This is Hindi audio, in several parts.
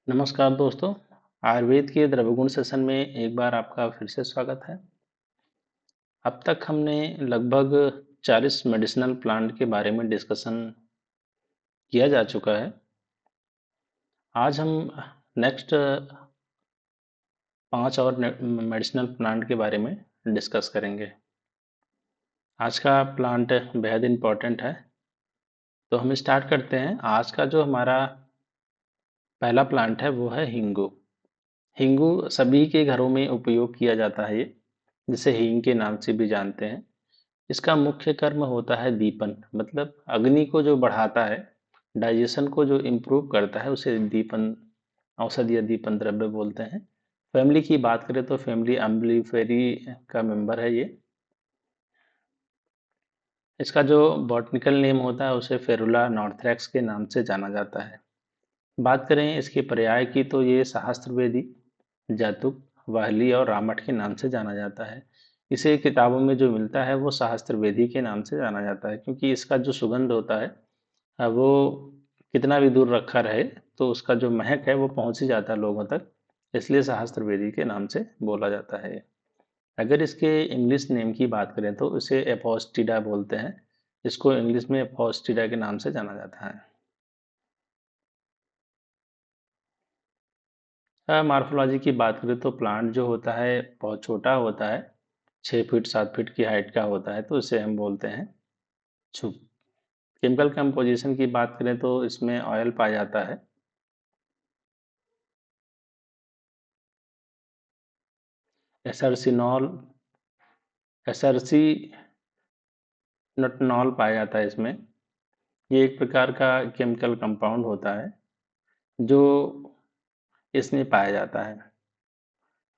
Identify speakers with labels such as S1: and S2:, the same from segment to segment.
S1: नमस्कार दोस्तों। आयुर्वेद के द्रव्यगुण सेशन में एक बार आपका फिर से स्वागत है। अब तक हमने लगभग 40 मेडिसिनल प्लांट के बारे में डिस्कशन किया जा चुका है। आज हम नेक्स्ट 5 और मेडिसिनल प्लांट के बारे में डिस्कस करेंगे। आज का प्लांट बेहद इम्पोर्टेंट है, तो हम स्टार्ट करते हैं। आज का जो हमारा पहला प्लांट है वो है हिंगू। हिंगू सभी के घरों में उपयोग किया जाता है, ये जिसे हींग के नाम से भी जानते हैं। इसका मुख्य कर्म होता है दीपन, मतलब अग्नि को जो बढ़ाता है, डाइजेशन को जो इम्प्रूव करता है, उसे दीपन औषधि या दीपन द्रव्य बोलते हैं। फैमिली की बात करें तो फैमिली अम्बलीफेरी का मेंबर है ये। इसका जो बॉटनिकल नेम होता है उसे फेरुला नॉर्थरैक्स के नाम से जाना जाता है। बात करें इसके पर्याय की तो ये सहस्त्रवेदी, जैतुक, वाहली और रामट के नाम से जाना जाता है। इसे किताबों में जो मिलता है वो सहस्त्रवेदी के नाम से जाना जाता है, क्योंकि इसका जो सुगंध होता है वो कितना भी दूर रखा रहे तो उसका जो महक है वो पहुंच ही जाता है लोगों तक। इसलिए सहस्त्रवेदी के नाम से बोला जाता है। अगर इसके इंग्लिश नेम की बात करें तो इसे एपोस्टिडा बोलते हैं। इसको इंग्लिश में एपोस्टिडा के नाम से जाना जाता है। मार्फोलॉजी की बात करें तो प्लांट जो होता है बहुत छोटा होता है, 6 फीट 7 फीट की हाइट का होता है, तो इसे हम बोलते हैं छुप। केमिकल कंपोजिशन की बात करें तो इसमें ऑयल पाया जाता है। एसरसिनॉल, एसरसी नटनॉल पाया जाता है इसमें। ये एक प्रकार का केमिकल कंपाउंड होता है जो इसमें पाया जाता है।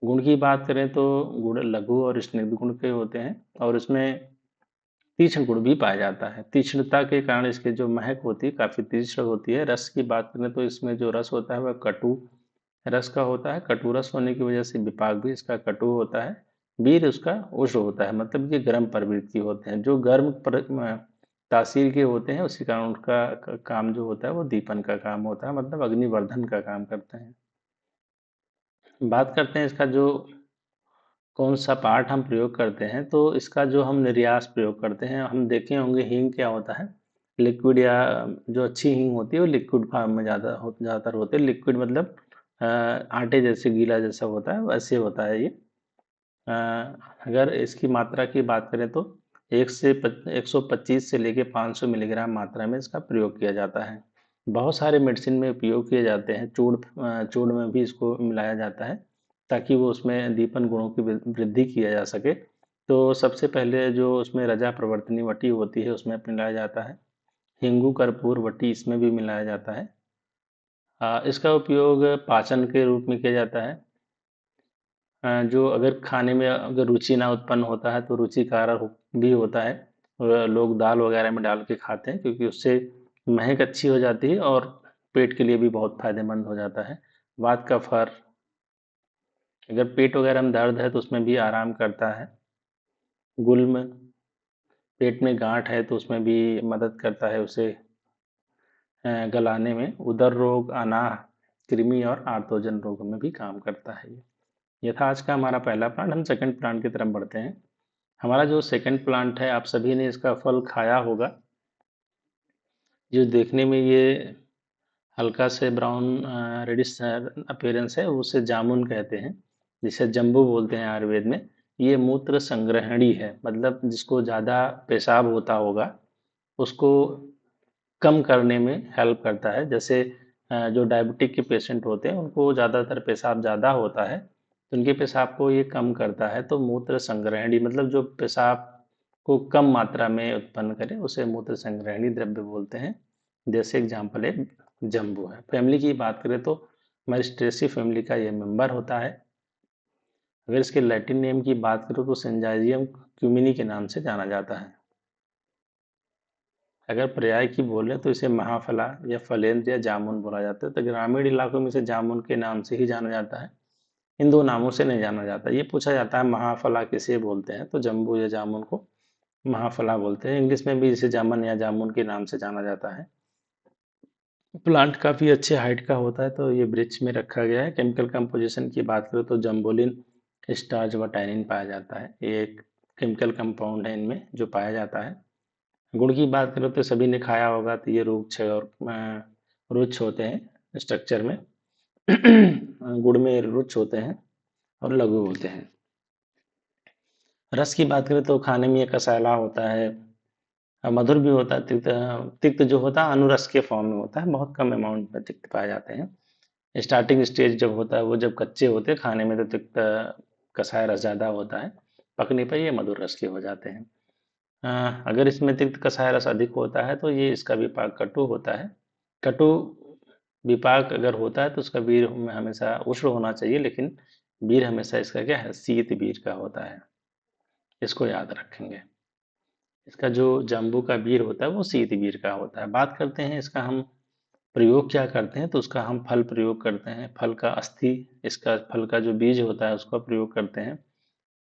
S1: गुण की बात करें तो गुण लघु और स्निग्ध गुण के होते हैं, और इसमें तीक्ष्ण गुण भी पाया जाता है। तीक्ष्णता के कारण इसकी जो महक होती है काफी तीक्ष्ण होती है। रस की बात करें तो इसमें जो रस होता है वह कटु रस का होता है। कटु रस होने की वजह से विपाक भी इसका कटु होता है। वीर उसका उष्ण होता है, मतलब ये गर्म प्रवृत्ति होते हैं। जो गर्म तासीर के होते हैं उसी कारण उनका काम जो होता है वो दीपन का काम होता है, मतलब अग्निवर्धन का काम करते हैं। बात करते हैं इसका जो कौन सा पार्ट हम प्रयोग करते हैं, तो इसका जो हम निर्यास प्रयोग करते हैं, हम देखे होंगे हींग क्या होता है, लिक्विड, या जो अच्छी हींग होती है वो लिक्विड फॉर्म में ज़्यादातर होते हैं। लिक्विड मतलब आटे जैसे गीला जैसा होता है, वैसे होता है ये। अ, अगर इसकी मात्रा की बात करें तो 125 से लेके 500 मिलीग्राम मात्रा में इसका प्रयोग किया जाता है। बहुत सारे मेडिसिन में उपयोग किए जाते हैं। चूर्ण में भी इसको मिलाया जाता है ताकि वो उसमें दीपन गुणों की वृद्धि किया जा सके। तो सबसे पहले जो उसमें रजा प्रवर्तनी वटी होती है उसमें मिलाया जाता है। हिंगू कर्पूर वटी इसमें भी मिलाया जाता है। इसका उपयोग पाचन के रूप में किया जाता है। जो अगर खाने में अगर रुचि ना उत्पन्न होता है तो रुचिकारक भी होता है। लोग दाल वगैरह में डाल के खाते हैं क्योंकि उससे महक अच्छी हो जाती है और पेट के लिए भी बहुत फायदेमंद हो जाता है। वात का फर, अगर पेट वगैरह में दर्द है तो उसमें भी आराम करता है। गुल्म, पेट में गांठ है तो उसमें भी मदद करता है उसे गलाने में। उदर रोग, अनाह, कृमि और आर्तोजन रोगों में भी काम करता है ये। यह था आज का हमारा पहला प्लांट। हम सेकंड प्लांट की तरफ बढ़ते हैं। हमारा जो सेकंड प्लांट है, आप सभी ने इसका फल खाया होगा। जो देखने में ये हल्का से ब्राउन रेडिश अपीयरेंस है, उसे जामुन कहते हैं, जिसे जम्बू बोलते हैं आयुर्वेद में। ये मूत्र संग्रहणी है, मतलब जिसको ज़्यादा पेशाब होता होगा उसको कम करने में हेल्प करता है। जैसे जो डायबिटिक के पेशेंट होते हैं उनको ज़्यादातर पेशाब ज़्यादा होता है, तो उनके पेशाब को ये कम करता है। तो मूत्र संग्रहणी मतलब जो पेशाब को कम मात्रा में उत्पन्न करे उसे मूत्र संग्रहणी द्रव्य बोलते हैं। जैसे एग्जाम्पल एक जम्बू है। फैमिली की बात करें तो मैरिस्टेसी फैमिली का ये मेंबर होता है। अगर इसके लैटिन नेम की बात करूँ तो सेंजाइजियम क्यूमिनी के नाम से जाना जाता है। अगर पर्याय की बोले तो इसे महाफला या फलेंद्र या जामुन बोला जाता है। तो ग्रामीण इलाकों में इसे जामुन के नाम से ही जाना जाता है, इन दो नामों से नहीं जाना जाता। ये पूछा जाता है महाफला किसे बोलते हैं, तो जम्बू या जामुन को महाफला बोलते हैं। इंग्लिश में भी इसे जामुन या जामुन के नाम से जाना जाता है। प्लांट काफ़ी अच्छे हाइट का होता है, तो ये वृक्ष में रखा गया है। केमिकल कंपोजिशन की बात करें तो जम्बोलिन, स्टार्च व टैनिन पाया जाता है। ये एक केमिकल कंपाउंड है इनमें जो पाया जाता है। गुण की बात करें तो सभी ने खाया होगा, तो ये रुक्ष और रुक्ष होते हैं स्ट्रक्चर में। गुड़ में रुक्ष होते हैं और लघु होते हैं। रस की बात करें तो खाने में ये कसैला होता है, मधुर भी होता है। तिक्त तिक्त जो होता है अनुरस के फॉर्म में होता है, बहुत कम अमाउंट में तिक्त पाए जाते हैं। स्टार्टिंग स्टेज जब होता है वो जब कच्चे होते हैं खाने में तो तिक्त कसाय रस ज़्यादा होता है, पकने पर ये मधुर रस के हो जाते हैं। अगर इसमें तिक्त कसाय रस अधिक होता है तो ये इसका विपाक कटु होता है। कटु विपाक अगर होता है तो उसका वीर में हमेशा उष्ण होना चाहिए, लेकिन वीर हमेशा इसका क्या है, शीत वीर का होता है। इसको याद रखेंगे। इसका जो जाम्बू का वीर होता है वो शीत वीर का होता है। बात करते हैं इसका हम प्रयोग क्या करते हैं, तो उसका हम फल प्रयोग करते हैं। फल का अस्थि, इसका फल का जो बीज होता है उसका प्रयोग करते हैं।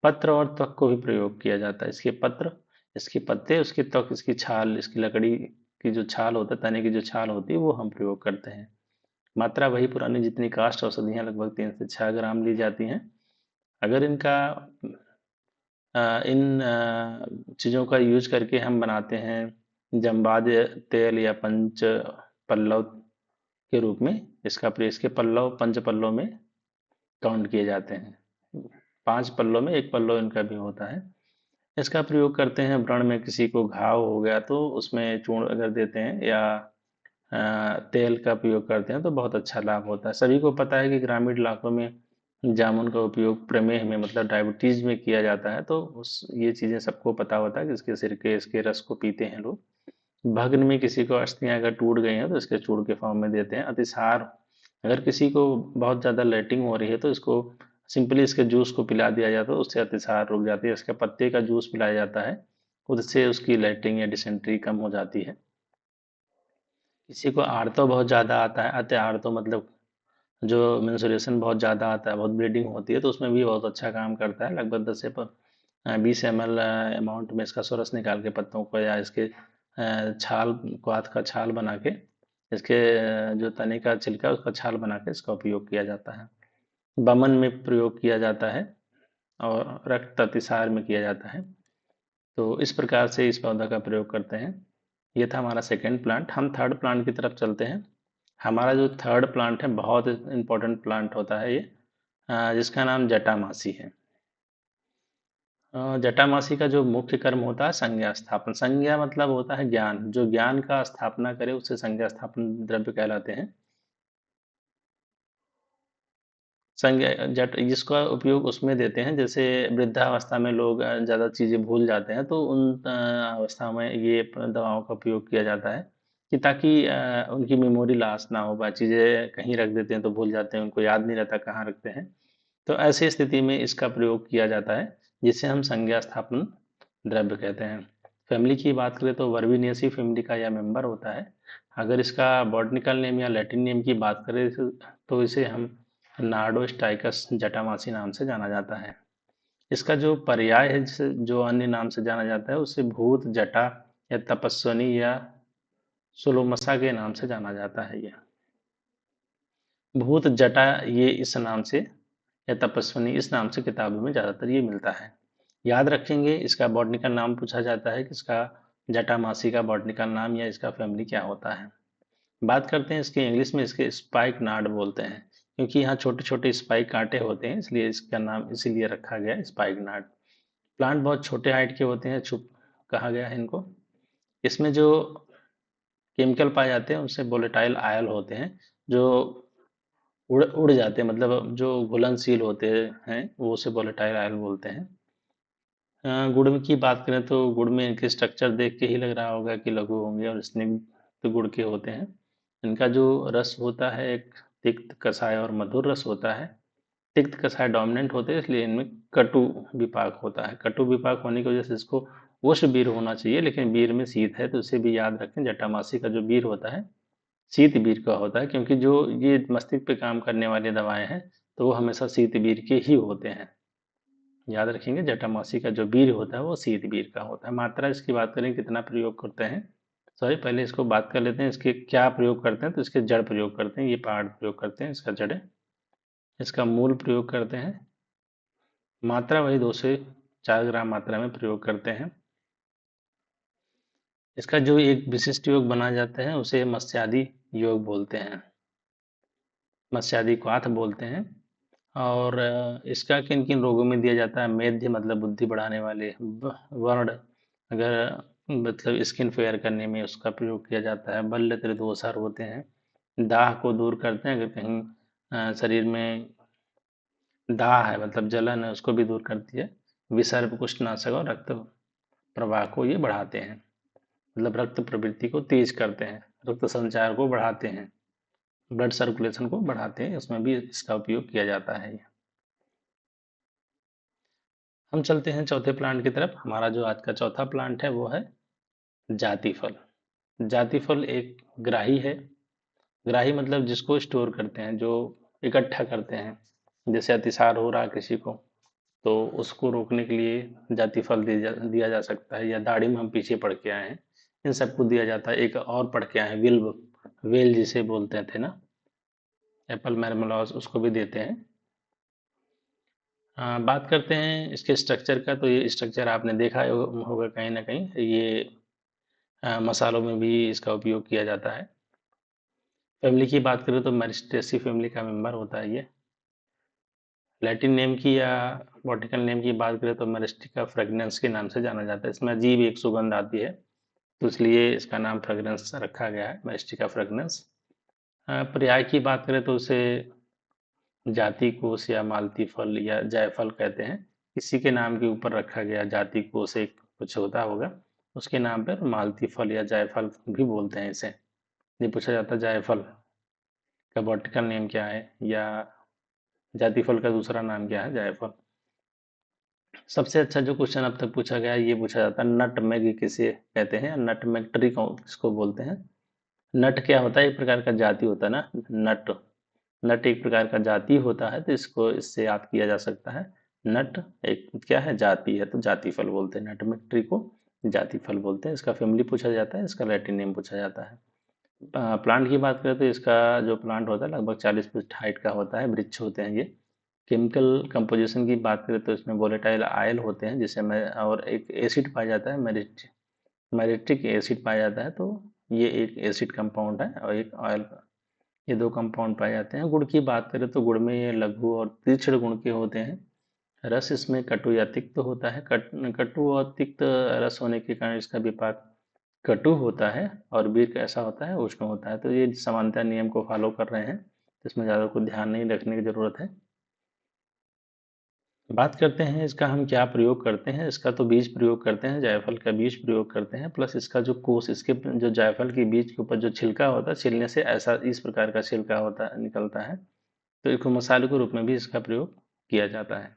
S1: पत्र और त्वक को भी प्रयोग किया जाता है। इसके पत्र, इसके पत्ते, उसकी त्वक, इसकी छाल, इसकी लकड़ी की जो छाल होता है, तने की जो छाल होती है वो हम प्रयोग करते हैं। मात्रा वही पुरानी जितनी काष्ठ औषधियाँ, लगभग 3 से 6 ग्राम ली जाती हैं। अगर इनका इन चीज़ों का यूज करके हम बनाते हैं जमवाद तेल या पंच पल्लव के रूप में, इसका प्रयोग इसके पल्लव पंच पल्लव में काउंट किए जाते हैं। 5 पल्लों में एक पल्लव इनका भी होता है। इसका प्रयोग करते हैं व्रण में, किसी को घाव हो गया तो उसमें चूर्ण अगर देते हैं या तेल का प्रयोग करते हैं तो बहुत अच्छा लाभ होता है। सभी को पता है कि ग्रामीण इलाकों में जामुन का उपयोग प्रमेह में, मतलब डायबिटीज में किया जाता है, तो उस ये चीज़ें सबको पता होता है कि इसके सिरके, इसके रस को पीते हैं लोग। भग्न में किसी को अस्थियां अगर टूट गई हैं तो इसके चूर्ण के फॉर्म में देते हैं। अतिसार, अगर किसी को बहुत ज़्यादा लेटिंग हो रही है तो इसको सिंपली इसके जूस को पिला दिया जाता है, उससे अतिसार रुक जाती है। इसके पत्ते का जूस पिलाया जाता है, उससे उसकी लेटिंग या डिसेंट्री कम हो जाती है। किसी को आढ़तो बहुत ज़्यादा आता है, अति आढ़तो मतलब जो मेंस्ट्रुएशन बहुत ज़्यादा आता है, बहुत ब्लीडिंग होती है, तो उसमें भी बहुत अच्छा काम करता है। लगभग 10 से 20 ml अमाउंट में इसका सोरस निकाल के पत्तों को, या इसके छाल, क्वाथ का छाल बना के, इसके जो तने का छिलका उसका छाल बना के इसका उपयोग किया जाता है। बमन में प्रयोग किया जाता है और रक्त अतिसार में किया जाता है। तो इस प्रकार से इस पौधा का प्रयोग करते हैं। ये था हमारा सेकेंड प्लांट। हम थर्ड प्लांट की तरफ चलते हैं। हमारा जो थर्ड प्लांट है बहुत इंपॉर्टेंट प्लांट होता है ये, जिसका नाम जटामासी है। जटामासी का जो मुख्य कर्म होता है संज्ञा स्थापन। संज्ञा मतलब होता है ज्ञान, जो ज्ञान का स्थापना करे उसे संज्ञा स्थापन द्रव्य कहलाते हैं। संज्ञा जट जिसका उपयोग उसमें देते हैं, जैसे वृद्धावस्था में लोग ज़्यादा चीज़ें भूल जाते हैं, तो उन अवस्था में ये दवाओं का उपयोग किया जाता है कि ताकि उनकी मेमोरी लॉस ना हो पाए। चीज़ें कहीं रख देते हैं तो भूल जाते हैं, उनको याद नहीं रहता कहाँ रखते हैं। तो ऐसी स्थिति में इसका प्रयोग किया जाता है, जिसे हम संज्ञा स्थापन द्रव्य कहते हैं। फैमिली की बात करें तो वर्बेनिएसी फैमिली का यह मेंबर होता है। अगर इसका बॉटनिकल नेम या लैटिन नेम की बात करें तो इसे हम नार्डो स्टाइकस जटामासी नाम से जाना जाता है। इसका जो पर्याय है, जिसे जो अन्य नाम से जाना जाता है, उसे भूत जटा या तपस्वनी या सुलोमसा के नाम से जाना जाता है। यह भूत जटा, ये इस नाम से, या तपस्विनी इस नाम से किताबों में ज़्यादातर ये मिलता है। याद रखेंगे, इसका बॉटनिकल नाम पूछा जाता है कि इसका जटामासी का बॉटनिकल नाम या इसका फैमिली क्या होता है। बात करते हैं इसके इंग्लिश में, इसके स्पाइक नाड बोलते हैं, क्योंकि यहाँ छोटे छोटे स्पाइक कांटे होते हैं, इसलिए इसका नाम इसीलिए रखा गया है स्पाइक नाड। प्लांट बहुत छोटे हाइट के होते हैं, छुप कहा गया है इनको। इसमें जो केमिकल पाए जाते हैं उनसे वोलेटाइल आयल होते हैं, जो उड़ उड़ जाते हैं, मतलब जो घुलनशील होते हैं वो उसे वोलेटाइल आयल बोलते हैं। गुड़ में की बात करें तो गुड़ में इनके स्ट्रक्चर देख के ही लग रहा होगा कि लघु होंगे और स्निग्ध गुड़ के होते हैं। इनका जो रस होता है एक तिक्त, कसाय और मधुर रस होता है। तिक्त कसाय डोमिनेंट होते हैं, इसलिए इनमें कटु विपाक होता है। कटु विपाक होने की वजह से इसको उष्ण बीर होना चाहिए, लेकिन बीर में शीत है, तो इसे भी याद रखें। जटामासी का जो बीर होता है शीत बीर का होता है, क्योंकि जो ये मस्तिष्क पे काम करने वाली दवाएं हैं तो वो हमेशा शीत बीर के ही होते हैं। याद रखेंगे, जटामासी का जो बीर होता है वो शीत बीर का होता है। मात्रा इसकी बात करें कितना प्रयोग करते हैं, सॉरी, पहले इसको बात कर लेते हैं इसके क्या प्रयोग करते हैं। तो इसके जड़ प्रयोग करते हैं, ये पार्ट प्रयोग करते हैं, इसका जड़ है। इसका मूल प्रयोग करते हैं, मात्रा वही 2 से 4 ग्राम मात्रा में प्रयोग करते हैं। इसका जो एक विशिष्ट योग बनाया जाता है उसे मत्स्यादि योग बोलते हैं, मत्स्यादि क्वाथ बोलते हैं। और इसका किन किन रोगों में दिया जाता है। मेध मतलब बुद्धि बढ़ाने वाले, वर्ण अगर मतलब स्किन फेयर करने में उसका प्रयोग किया जाता है। बल्ल त्रिदोषार होते हैं, दाह को दूर करते हैं। अगर कहीं शरीर में दाह है मतलब जलन है उसको भी दूर करती है। विसर्प कुष्ठनाशक और रक्त प्रवाह को ये बढ़ाते हैं, मतलब रक्त प्रवृत्ति को तेज करते हैं, रक्त संचार को बढ़ाते हैं, ब्लड सर्कुलेशन को बढ़ाते हैं, उसमें भी इसका उपयोग किया जाता है। हम चलते हैं चौथे प्लांट की तरफ। हमारा जो आज का चौथा प्लांट है वो है जाति फल। जाति फल एक ग्राही है। ग्राही मतलब जिसको स्टोर करते हैं, जो इकट्ठा करते हैं। जैसे अतिसार हो रहा है किसी को, तो उसको रोकने के लिए जाति फल दिया जा सकता है। या दाढ़ी में हम पीछे पढ़ के आए हैं, इन सबको दिया जाता है। एक और पढ़ के आए हैं विल्व, वेल जिसे बोलते थे ना, एप्पल मैरमलॉज, उसको भी देते हैं। बात करते हैं इसके स्ट्रक्चर का। तो ये स्ट्रक्चर आपने देखा होगा कहीं ना कहीं, ये मसालों में भी इसका उपयोग किया जाता है। फैमिली की बात करें तो मैरिस्टेसी फैमिली का मेंबर होता है ये। लैटिन नेम की या बॉटिकल नेम की बात करें तो मैरिस्टिका फ्रेगनेंस के नाम से जाना जाता है। इसमें अजीब एक सुगंध आती है, तो इसलिए इसका नाम फ्रेगनेंस रखा गया है, मैरिस्टिका फ्रेगनेंस। पर्याय की बात करें तो उसे जाति कोष या मालती फल या जायफल कहते हैं। किसी के नाम के ऊपर रखा गया जाति कोष एक कुछ होता होगा, उसके नाम पर मालती फल या जायफल भी बोलते हैं इसे। ये पूछा जाता है जायफल का बॉटनिकल नेम क्या है, या जाति फल का दूसरा नाम क्या है, जायफल। सबसे अच्छा जो क्वेश्चन अब तक पूछा गया है ये पूछा जाता है नटमेग किसे कहते हैं, नटमेग ट्री किसको बोलते हैं। नट क्या होता है, एक प्रकार का जाति होता है ना, नट। नट एक प्रकार का जाति होता है, तो इसको इससे याद किया जा सकता है। नट एक क्या है, जाति है, तो जाति फल बोलते हैं। नटमेग ट्री को जाति फल बोलते हैं। इसका फैमिली पूछा जाता है, इसका लैटिन नेम पूछा जाता है। प्लांट की बात करें तो इसका जो प्लांट होता है लगभग 40 फीट हाइट का होता है, वृक्ष होते हैं ये। केमिकल कंपोजिशन की बात करें तो इसमें वोलेटाइल आयल होते हैं, जिसे मैं और एक एसिड पाया जाता है, मैरिट्रिक एसिड पाया जाता है। तो ये एक एसिड कंपाउंड है और एक ऑयल, ये दो कंपाउंड पाए जाते हैं। गुड़ की बात करें तो गुड़ में ये लघु और तीक्ष्ण गुण के होते हैं। रस इसमें कटु या तिक्त होता है। कटु और तिक्त रस होने के कारण इसका विपाक कटु होता है, और बीर कैसा होता है, उष्ण होता है। तो ये समानता नियम को फॉलो कर रहे हैं, तो इसमें ज़्यादा कुछ ध्यान नहीं रखने की ज़रूरत है। बात करते हैं इसका हम क्या प्रयोग करते हैं। इसका तो बीज प्रयोग करते हैं, जायफल का बीज प्रयोग करते हैं, प्लस इसका जो कोस, इसके जो जायफल के बीज के ऊपर जो छिलका होता है, छिलने से ऐसा इस प्रकार का छिलका होता निकलता है, तो इसको मसाले के रूप में भी इसका प्रयोग किया जाता है।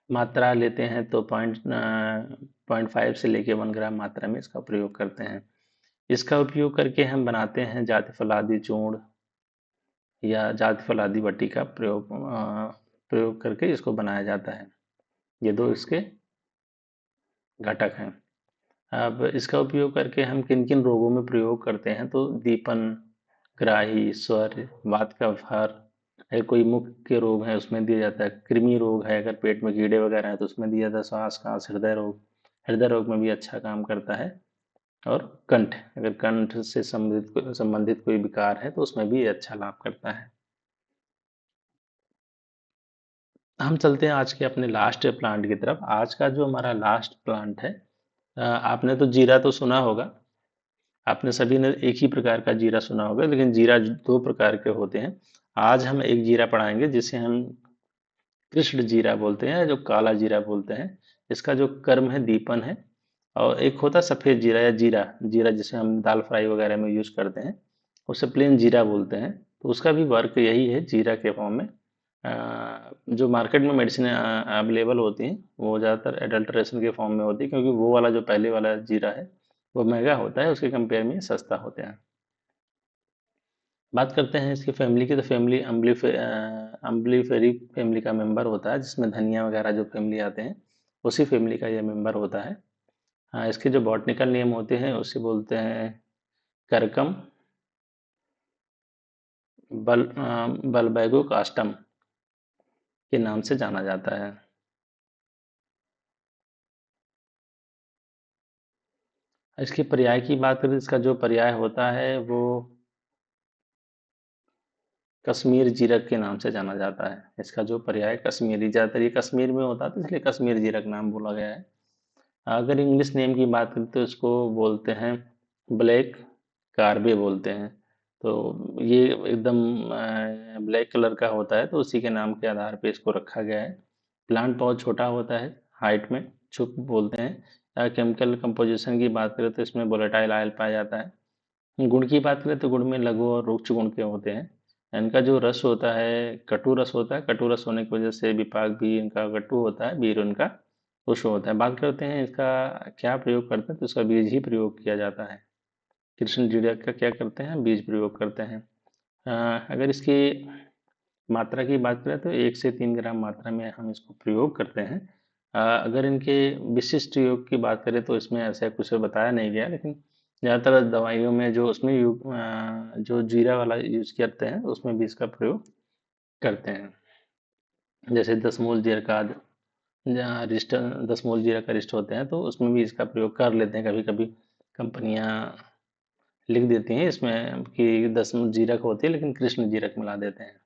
S1: मात्रा लेते हैं तो 0.5 से लेके 1 ग्राम मात्रा में इसका प्रयोग करते हैं। इसका उपयोग करके हम बनाते हैं जाति फलादि चूर्ण या जाति फलादि बट्टी का प्रयोग करके इसको बनाया जाता है। ये दो इसके घटक हैं। अब इसका उपयोग करके हम किन किन रोगों में प्रयोग करते हैं, तो दीपन, ग्राही, स्वर, वात का भार, अगर कोई मुख के रोग है उसमें दिया जाता है। कृमि रोग है, अगर पेट में कीड़े वगैरह है तो उसमें दिया जाता है। श्वास कास, हृदय रोग में भी अच्छा काम करता है। और कंठ, अगर कंठ से संबंधित कोई विकार है तो उसमें भी अच्छा लाभ करता है। हम चलते हैं आज के अपने लास्ट प्लांट की तरफ। आज का जो हमारा लास्ट प्लांट है, आपने तो जीरा तो सुना होगा। आपने सभी ने एक ही प्रकार का जीरा सुना होगा, लेकिन जीरा दो प्रकार के होते हैं। आज हम एक जीरा पढ़ाएंगे जिसे हम कृष्ण जीरा बोलते हैं, जो काला जीरा बोलते हैं। इसका जो कर्म है दीपन है। और एक होता है सफ़ेद जीरा या जीरा, जीरा जिसे हम दाल फ्राई वगैरह में यूज करते हैं, उसे प्लेन जीरा बोलते हैं। तो उसका भी वर्क यही है, जीरा के फॉर्म में। जो मार्केट में मेडिसिन अवेलेबल होती हैं वो ज़्यादातर एडल्ट्रेशन के फॉर्म में होती है, क्योंकि वो वाला जो पहले वाला जीरा है वो महंगा होता है, उसके कंपेयर में सस्ता होते हैं। बात करते हैं इसकी फैमिली की, तो फैमिली अम्बलीफेरी फैमिली का मेंबर होता है, जिसमें धनिया वगैरह जो फैमिली आते हैं उसी फैमिली का ये मेंबर होता है। हाँ, इसके जो बॉटनिकल नेम होते हैं उसे बोलते हैं करकम बल्बैगो कास्टम के नाम से जाना जाता है। इसके पर्याय की बात करें, इसका जो पर्याय होता है वो कश्मीर जीरक के नाम से जाना जाता है। इसका जो पर्याय कश्मीरी, ज़्यादातर ये कश्मीर में होता था इसलिए कश्मीर जीरक नाम बोला गया है। अगर इंग्लिश नेम की बात करें तो इसको बोलते हैं ब्लैक कार्बे बोलते हैं। तो ये एकदम ब्लैक कलर का होता है, तो उसी के नाम के आधार पे इसको रखा गया है। प्लांट बहुत छोटा होता है हाइट में, छुप बोलते हैं। केमिकल कंपोजिशन की बात करें तो इसमें वोलेटाइल आयल पाया जाता है। गुण की बात करें तो गुण में लघु और रुक्ष गुण के होते हैं। इनका जो रस होता है कटु रस होता है, कटु रस होने की वजह से विपाक भी इनका कटु होता है, बीज इनका उष्ण होता है। बात करते हैं इसका क्या प्रयोग करते हैं, तो इसका बीज ही प्रयोग किया जाता है। कृष्ण जीरा का क्या करते हैं, बीज प्रयोग करते हैं। अगर इसकी मात्रा की बात करें तो 1 से 3 ग्राम मात्रा में हम इसको प्रयोग करते हैं। अगर इनके विशिष्ट योग की बात करें तो इसमें ऐसा कुछ बताया नहीं गया, लेकिन ज़्यादातर दवाइयों में जो उसमें जो जीरा वाला यूज करते हैं उसमें भी इसका प्रयोग करते हैं। जैसे 10 मोल जीरा का जहाँ रिस्ट 10 मोल जीरा का रिस्ट होते हैं तो उसमें भी इसका प्रयोग कर लेते हैं। कभी कभी कंपनियां लिख देती हैं इसमें कि 10 जीरक होती है लेकिन कृष्ण जीरक मिला देते हैं।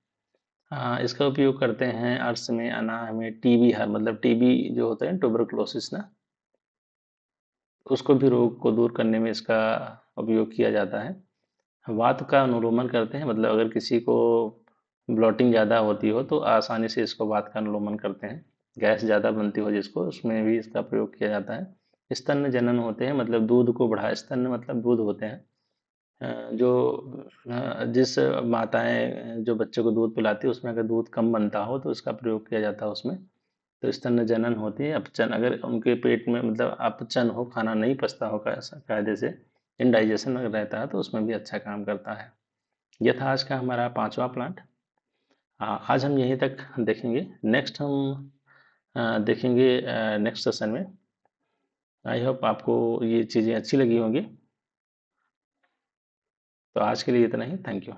S1: हाँ, इसका उपयोग करते हैं अर्श में, अनाह में, टीबी है, मतलब टीबी जो होता है ट्यूबरकुलोसिस ना, उसको भी रोग को दूर करने में इसका उपयोग किया जाता है। वात का अनुलोमन करते हैं, मतलब अगर किसी को ब्लॉटिंग ज़्यादा होती हो तो आसानी से इसको वात का अनुलोमन करते हैं। गैस ज़्यादा बनती हो जिसको, उसमें भी इसका प्रयोग किया जाता है। स्तन जनन होते हैं, मतलब दूध को बढ़ा, स्तन मतलब दूध होते हैं। जो जिस माताएं जो बच्चे को दूध पिलाती है उसमें अगर दूध कम बनता हो तो इसका प्रयोग किया जाता है उसमें। तो स्तन जनन होती है। अपचन, अगर उनके पेट में मतलब अपचन हो, खाना नहीं पचता हो कायदे से, इनडाइजेशन अगर रहता है तो उसमें भी अच्छा काम करता है। यह था आज का हमारा 5वां प्लांट। आज हम यहीं तक देखेंगे। नेक्स्ट हम देखेंगे नेक्स्ट सेशन में। आई होप आपको ये चीज़ें अच्छी लगी होंगी। तो आज के लिए इतना ही। Thank you.